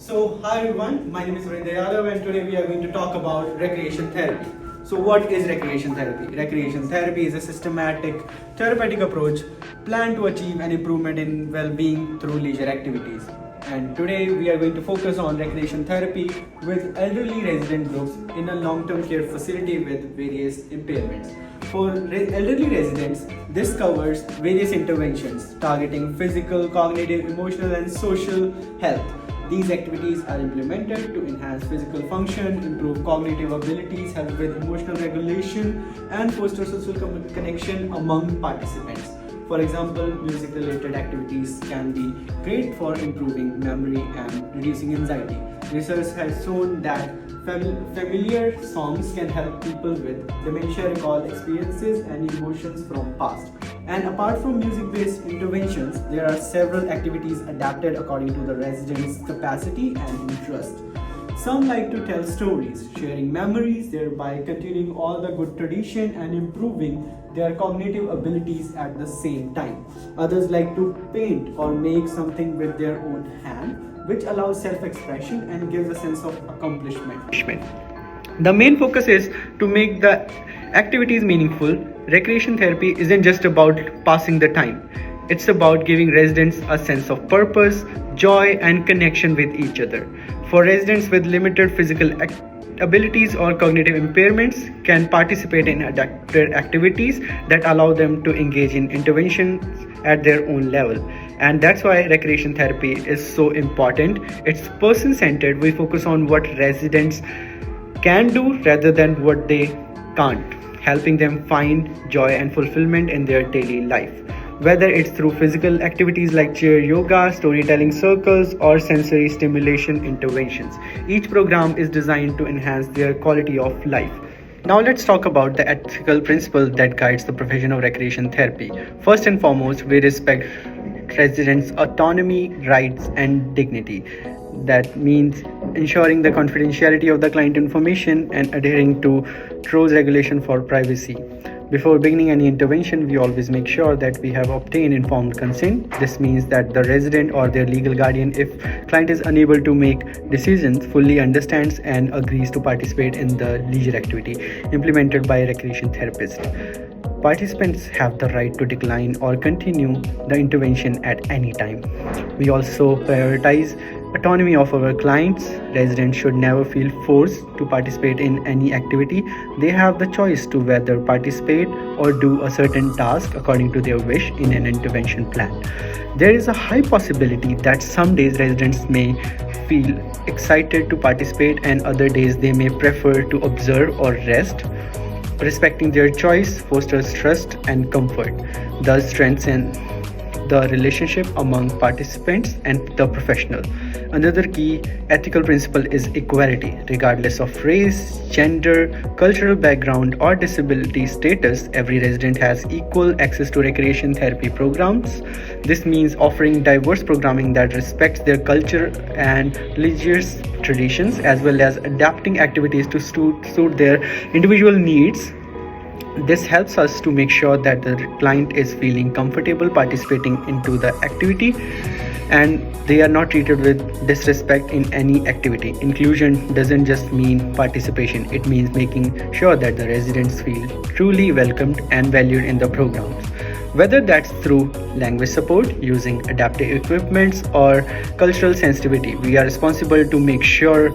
Hi everyone, my name is Vrinder Yadav and today we are going to talk about recreation therapy. So what is recreation therapy? Recreation therapy is a systematic therapeutic approach planned to achieve an improvement in well-being through leisure activities. And today we are going to focus on recreation therapy with elderly resident groups in a long-term care facility with various impairments. For elderly residents, this covers various interventions targeting physical, cognitive, emotional and social health. These activities are implemented to enhance physical function, improve cognitive abilities, help with emotional regulation, and foster social connection among participants. For example, music related activities can be great for improving memory and reducing anxiety. Research has shown that familiar songs can help people with dementia recall experiences and emotions from past. And apart from music-based interventions, there are several activities adapted according to the residents' capacity and interest. Some like to tell stories, sharing memories, thereby continuing all the good tradition and improving their cognitive abilities at the same time. Others like to paint or make something with their own hand, which allows self-expression and gives a sense of accomplishment. The main focus is to make the activities meaningful. Recreation therapy isn't just about passing the time. It's about giving residents a sense of purpose, joy, and connection with each other. For residents with limited physical abilities or cognitive impairments can participate in adapted activities that allow them to engage in interventions at their own level. And that's why recreation therapy is so important. It's person-centered. We focus on what residents can do rather than what they can't, helping them find joy and fulfillment in their daily life. Whether it's through physical activities like chair yoga, storytelling circles, or sensory stimulation interventions, each program is designed to enhance their quality of life. Now let's talk about the ethical principle that guides the profession of recreation therapy. First and foremost, we respect residents' autonomy, rights, and dignity. That means ensuring the confidentiality of the client information and adhering to rules regulation for privacy. Before beginning any intervention, we always make sure that we have obtained informed consent. This means that the resident or their legal guardian, if client is unable to make decisions, fully understands and agrees to participate in the leisure activity implemented by a recreation therapist. Participants have the right to decline or continue the intervention at any time. We also prioritize autonomy of our clients. Residents should never feel forced to participate in any activity. They have the choice to whether participate or do a certain task according to their wish in an intervention plan. There is a high possibility that some days residents may feel excited to participate and other days they may prefer to observe or rest. Respecting their choice fosters trust and comfort, thus strengthens the relationship among participants and the professional. Another key ethical principle is equality. Regardless of race, gender, cultural background, or disability status, every resident has equal access to recreation therapy programs. This means offering diverse programming that respects their culture and religious traditions, as well as adapting activities to suit their individual needs. This helps us to make sure that the client is feeling comfortable participating into the activity and they are not treated with disrespect in any activity. Inclusion doesn't just mean participation, it means making sure that the residents feel truly welcomed and valued in the programs. Whether that's through language support, using adaptive equipments, or cultural sensitivity, we are responsible to make sure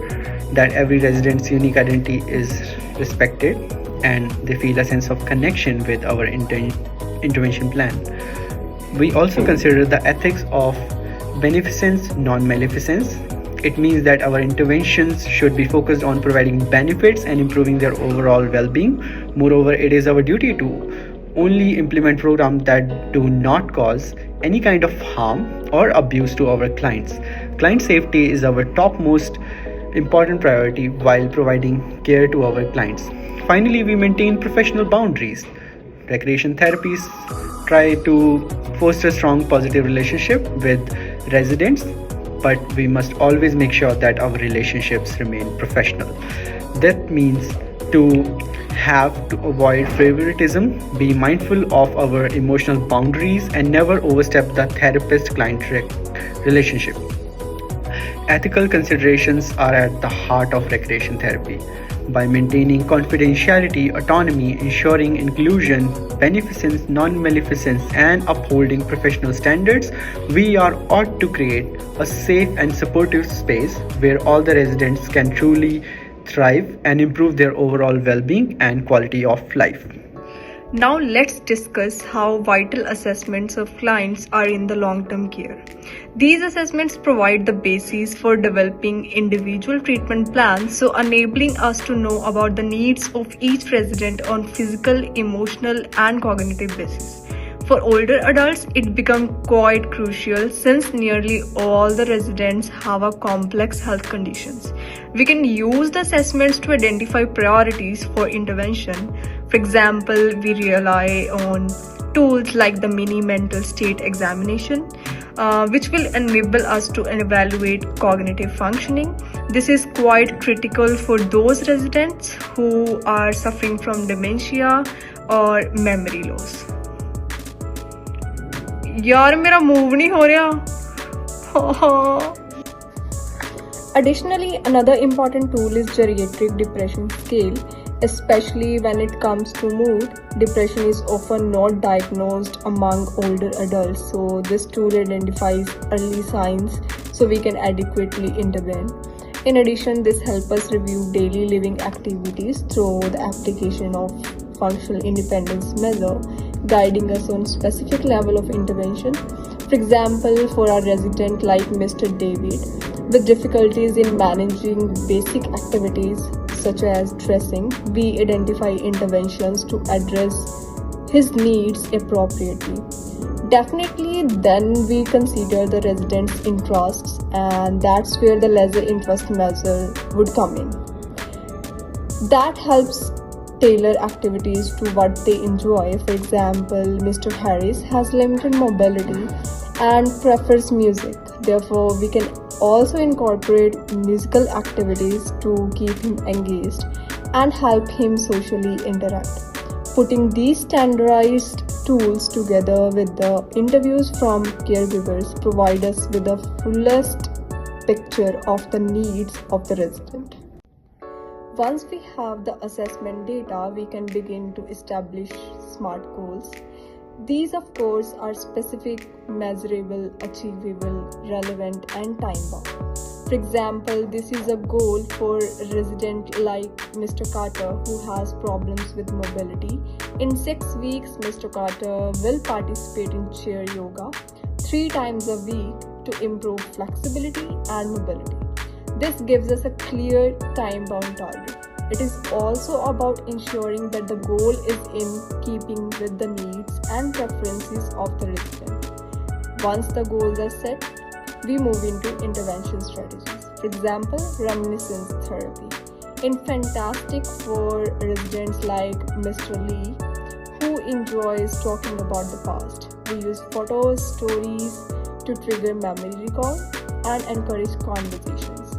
that every resident's unique identity is respected and they feel a sense of connection with our intervention plan. We also consider the ethics of beneficence, non-maleficence. It means that our interventions should be focused on providing benefits and improving their overall well-being. Moreover, it is our duty to only implement programs that do not cause any kind of harm or abuse to our clients. Client safety is our topmost important priority while providing care to our clients. Finally, we maintain professional boundaries. Recreation therapies try to foster strong positive relationship with residents, but we must always make sure that our relationships remain professional. That means to have to avoid favoritism, be mindful of our emotional boundaries, and never overstep the therapist-client relationship. Ethical considerations are at the heart of recreation therapy. By maintaining confidentiality, autonomy, ensuring inclusion, beneficence, non-maleficence, and upholding professional standards, we are ought to create a safe and supportive space where all the residents can truly thrive and improve their overall well-being and quality of life. Now let's discuss how vital assessments of clients are in the long-term care. These assessments provide the basis for developing individual treatment plans, so enabling us to know about the needs of each resident on physical, emotional, and cognitive basis. For older adults, it becomes quite crucial since nearly all the residents have a complex health conditions. We can use the assessments to identify priorities for intervention. For example, we rely on tools like the mini mental state examination, which will enable us to evaluate cognitive functioning. This is quite critical for those residents who are suffering from dementia or memory loss. यार मेरा move नहीं हो रहा. Additionally, another important tool is geriatric depression scale. Especially when it comes to mood, depression is often not diagnosed among older adults. So this tool identifies early signs so we can adequately intervene. In addition, this helps us review daily living activities through the application of functional independence measure, guiding us on specific level of intervention. For example, for our resident like Mr. David, with difficulties in managing basic activities such as dressing, we identify interventions to address his needs appropriately. Definitely, then we consider the resident's interests, and that's where the lesser interest measure would come in. That helps tailor activities to what they enjoy. For example, Mr. Harris has limited mobility and prefers music. Therefore, we can also incorporate musical activities to keep him engaged and help him socially interact. Putting these standardized tools together with the interviews from caregivers provide us with the fullest picture of the needs of the resident. Once we have the assessment data, we can begin to establish SMART goals. These, of course, are specific, measurable, achievable, relevant, and time-bound. For example, this is a goal for a resident like Mr. Carter who has problems with mobility. In 6 weeks, Mr. Carter will participate in chair yoga 3 times a week to improve flexibility and mobility. This gives us a clear time-bound target. It is also about ensuring that the goal is in keeping with the needs and preferences of the resident. Once the goals are set, we move into intervention strategies. For example, reminiscence therapy. In fantastic for residents like Mr. Lee, who enjoys talking about the past. We use photos, stories to trigger memory recall and encourage conversations.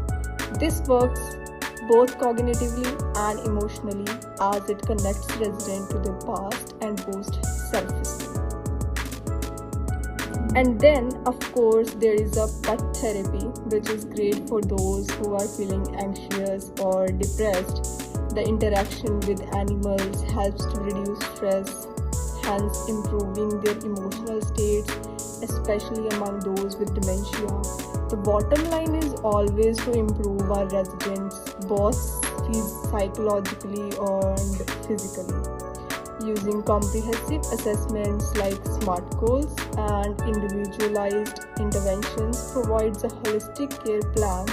This works both cognitively and emotionally as it connects residents to their past and boosts self-esteem. And then, of course, there is a pet therapy, which is great for those who are feeling anxious or depressed. The interaction with animals helps to reduce stress, hence improving their emotional states, especially among those with dementia. The bottom line is always to improve our residents, both psychologically and physically. Using comprehensive assessments like SMART goals and individualized interventions provides a holistic care plan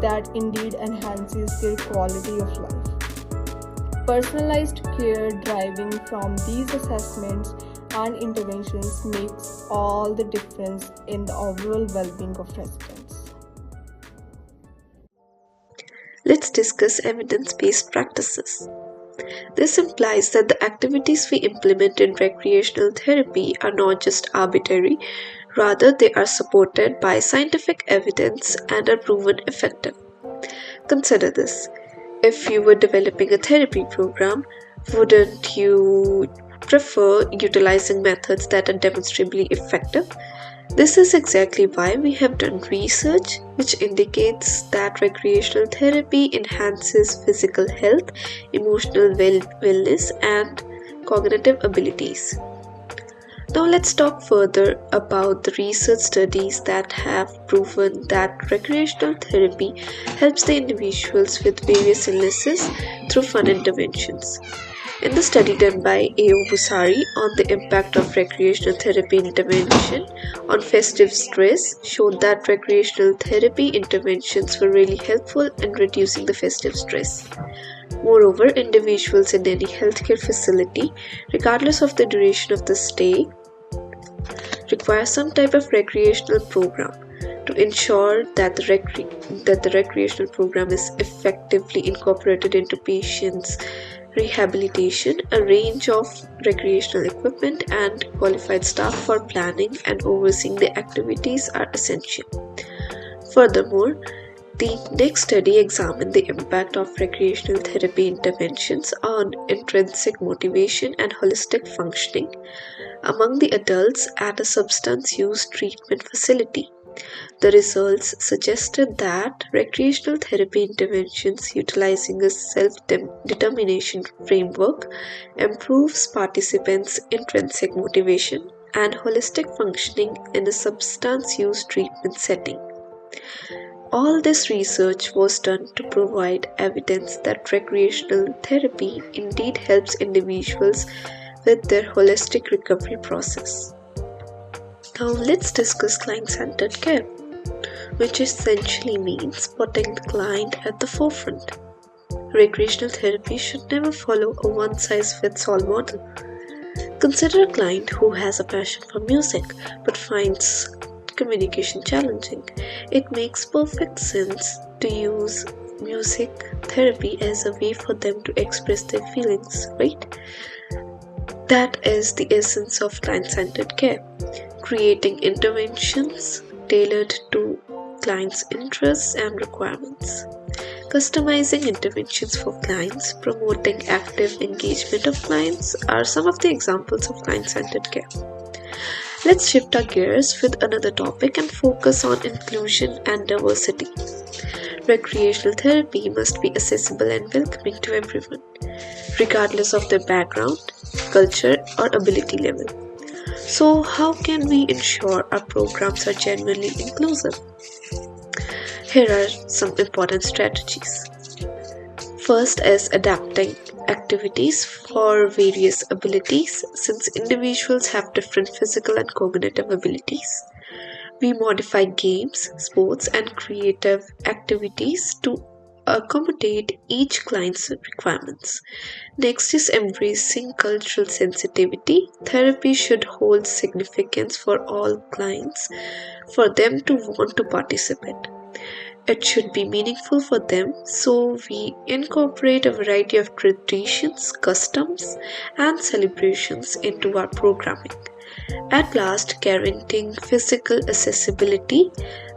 that indeed enhances their quality of life. Personalized care deriving from these assessments and interventions makes all the difference in the overall well-being of residents. Let's discuss evidence-based practices. This implies that the activities we implement in recreational therapy are not just arbitrary, rather they are supported by scientific evidence and are proven effective. Consider this. If you were developing a therapy program, wouldn't you prefer utilizing methods that are demonstrably effective? This is exactly why we have done research which indicates that recreational therapy enhances physical health, emotional wellness, and cognitive abilities. Now let's talk further about the research studies that have proven that recreational therapy helps the individuals with various illnesses through fun interventions. In the study done by A.O. Busari on the impact of recreational therapy intervention on festive stress showed that recreational therapy interventions were really helpful in reducing the festive stress. Moreover, individuals in any healthcare facility, regardless of the duration of the stay, require some type of recreational program to ensure that the recreational program is effectively incorporated into patients' rehabilitation. A range of recreational equipment and qualified staff for planning and overseeing the activities are essential. Furthermore, the next study examined the impact of recreational therapy interventions on intrinsic motivation and holistic functioning among the adults at a substance use treatment facility. The results suggested that recreational therapy interventions utilizing a self-determination framework improves participants' intrinsic motivation and holistic functioning in a substance use treatment setting. All this research was done to provide evidence that recreational therapy indeed helps individuals with their holistic recovery process. Now let's discuss client-centered care, which essentially means putting the client at the forefront. Recreational therapy should never follow a one-size-fits-all model. Consider a client who has a passion for music but finds communication challenging. It makes perfect sense to use music therapy as a way for them to express their feelings, right? That is the essence of client-centered care, creating interventions tailored to clients' interests and requirements. Customizing interventions for clients, promoting active engagement of clients are some of the examples of client-centered care. Let's shift our gears with another topic and focus on inclusion and diversity. Recreational therapy must be accessible and welcoming to everyone, regardless of their background, culture, or ability level. So, how can we ensure our programs are genuinely inclusive? Here are some important strategies. First is adapting activities for various abilities. Since individuals have different physical and cognitive abilities, we modify games, sports, and creative activities to accommodate each client's requirements. Next is embracing cultural sensitivity. Therapy should hold significance for all clients for them to want to participate. It should be meaningful for them, so we incorporate a variety of traditions, customs, and celebrations into our programming. At last, guaranteeing physical accessibility.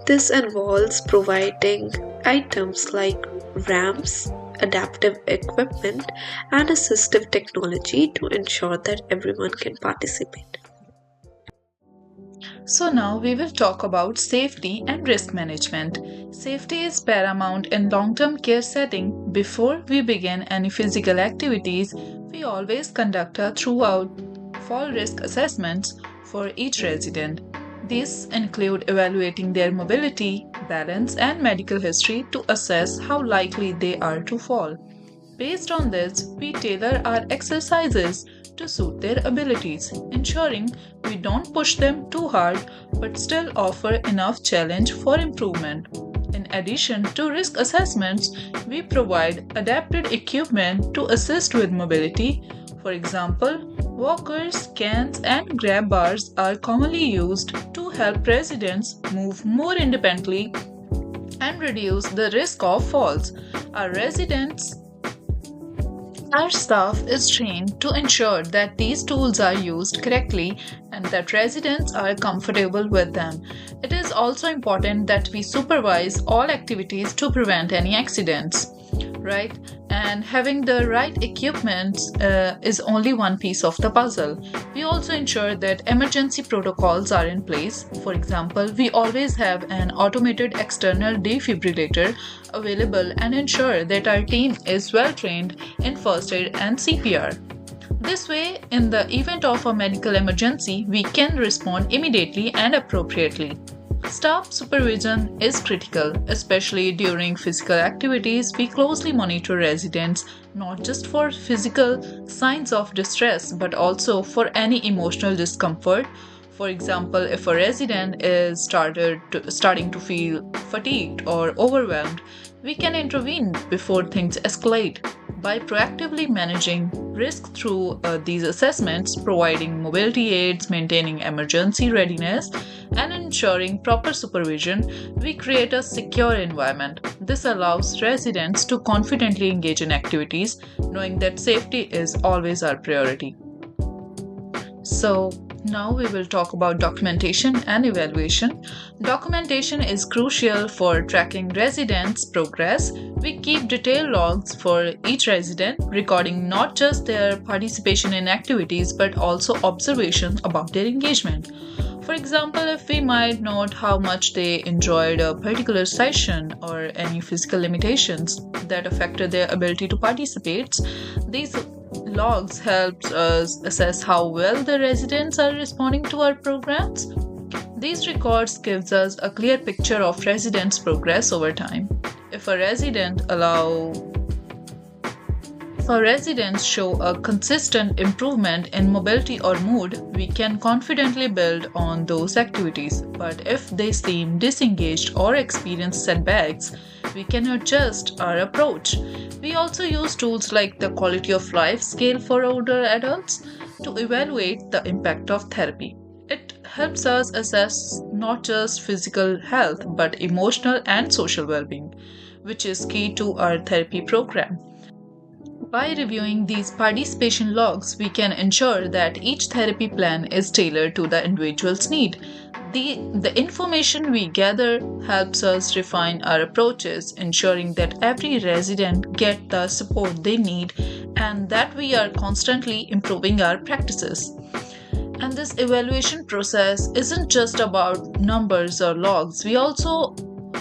This involves providing items like ramps, adaptive equipment, and assistive technology to ensure that everyone can participate. So now we will talk about safety and risk management. Safety is paramount in long-term care setting. Before we begin any physical activities, we always conduct a throughout fall risk assessments for each resident. These include evaluating their mobility, balance, and medical history to assess how likely they are to fall. Based on this, we tailor our exercises to suit their abilities, ensuring we don't push them too hard but still offer enough challenge for improvement. In addition to risk assessments, we provide adapted equipment to assist with mobility. For example, walkers, cans, and grab bars are commonly used to help residents move more independently and reduce the risk of falls. Our staff is trained to ensure that these tools are used correctly and that residents are comfortable with them. It is also important that we supervise all activities to prevent any accidents, right? And having the right equipment is only one piece of the puzzle. We also ensure that emergency protocols are in place. For example, we always have an automated external defibrillator available and ensure that our team is well trained in first aid and CPR. This way, in the event of a medical emergency, we can respond immediately and appropriately. Staff supervision is critical, especially during physical activities. We closely monitor residents not just for physical signs of distress but also for any emotional discomfort. For example, if a resident is starting to feel fatigued or overwhelmed, we can intervene before things escalate. By proactively managing risk through these assessments, providing mobility aids, maintaining emergency readiness, and ensuring proper supervision, we create a secure environment. This allows residents to confidently engage in activities, knowing that safety is always our priority. So, now we will talk about documentation and evaluation. Documentation is crucial for tracking residents' progress. We keep detailed logs for each resident, recording not just their participation in activities but also observations about their engagement. For example, if we might note how much they enjoyed a particular session or any physical limitations that affected their ability to participate, these logs helps us assess how well the residents are responding to our programs. These records gives us a clear picture of residents' progress over time. If residents show a consistent improvement in mobility or mood, we can confidently build on those activities. But if they seem disengaged or experience setbacks, we can adjust our approach. We also use tools like the quality of life scale for older adults to evaluate the impact of therapy. It helps us assess not just physical health but emotional and social well-being, which is key to our therapy program. By reviewing these participation logs, we can ensure that each therapy plan is tailored to the individual's need. The information we gather helps us refine our approaches, ensuring that every resident gets the support they need and that we are constantly improving our practices. And this evaluation process isn't just about numbers or logs. We also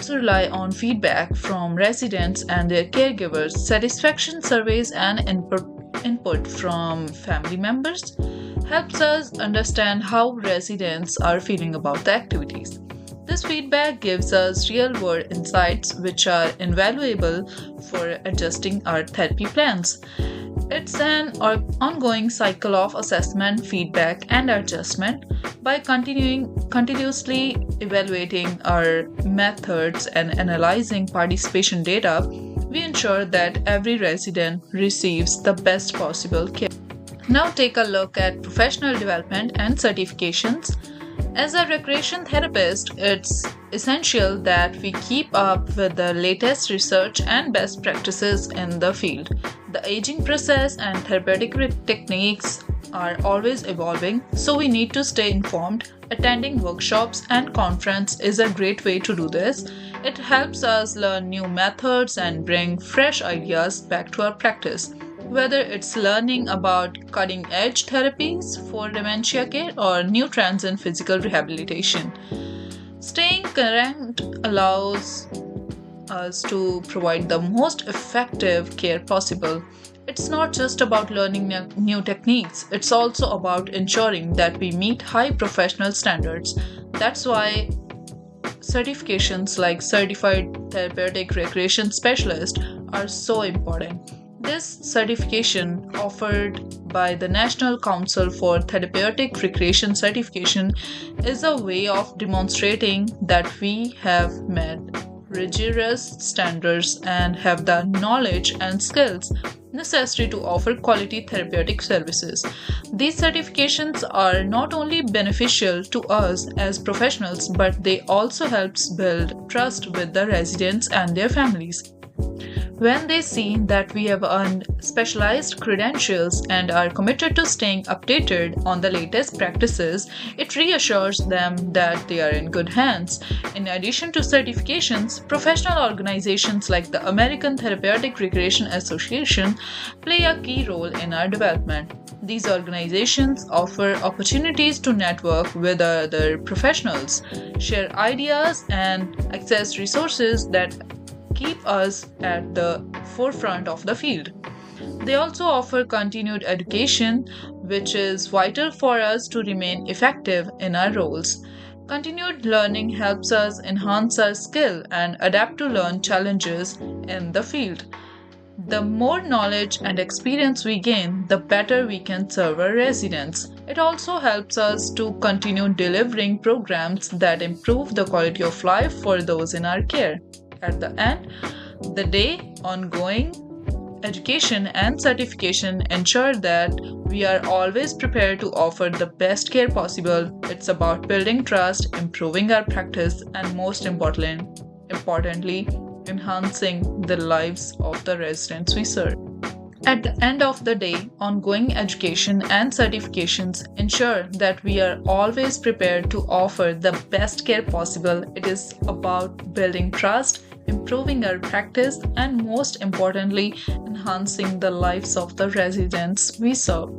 rely on feedback from residents and their caregivers, satisfaction surveys, and input from family members helps us understand how residents are feeling about the activities. This feedback gives us real-world insights which are invaluable for adjusting our therapy plans. It's an ongoing cycle of assessment, feedback, and adjustment. By continuously evaluating our methods and analyzing participation data, we ensure that every resident receives the best possible care. Now take a look at professional development and certifications. As a recreation therapist, it's essential that we keep up with the latest research and best practices in the field. The aging process and therapeutic techniques are always evolving, so we need to stay informed. Attending workshops and conferences is a great way to do this. It helps us learn new methods and bring fresh ideas back to our practice. Whether it's learning about cutting-edge therapies for dementia care or new trends in physical rehabilitation. Staying current allows us to provide the most effective care possible. It's not just about learning new techniques, it's also about ensuring that we meet high professional standards. That's why certifications like Certified Therapeutic Recreation Specialist are so important. This certification, offered by the National Council for Therapeutic Recreation Certification, is a way of demonstrating that we have met rigorous standards and have the knowledge and skills necessary to offer quality therapeutic services. These certifications are not only beneficial to us as professionals, but they also help build trust with the residents and their families. When they see that we have earned specialized credentials and are committed to staying updated on the latest practices, it reassures them that they are in good hands. In addition to certifications, professional organizations like the American Therapeutic Recreation Association play a key role in our development. These organizations offer opportunities to network with other professionals, share ideas, and access resources that keep us at the forefront of the field. They also offer continued education, which is vital for us to remain effective in our roles. Continued learning helps us enhance our skill and adapt to learn challenges in the field. The more knowledge and experience we gain, the better we can serve our residents. It also helps us to continue delivering programs that improve the quality of life for those in our care. At the end, the day, ongoing education and certification ensure that we are always prepared to offer the best care possible. It's about building trust, improving our practice, and most importantly, enhancing the lives of the residents we serve. At the end of the day, ongoing education and certifications ensure that we are always prepared to offer the best care possible. It is about building trust, improving our practice, and most importantly, enhancing the lives of the residents we serve.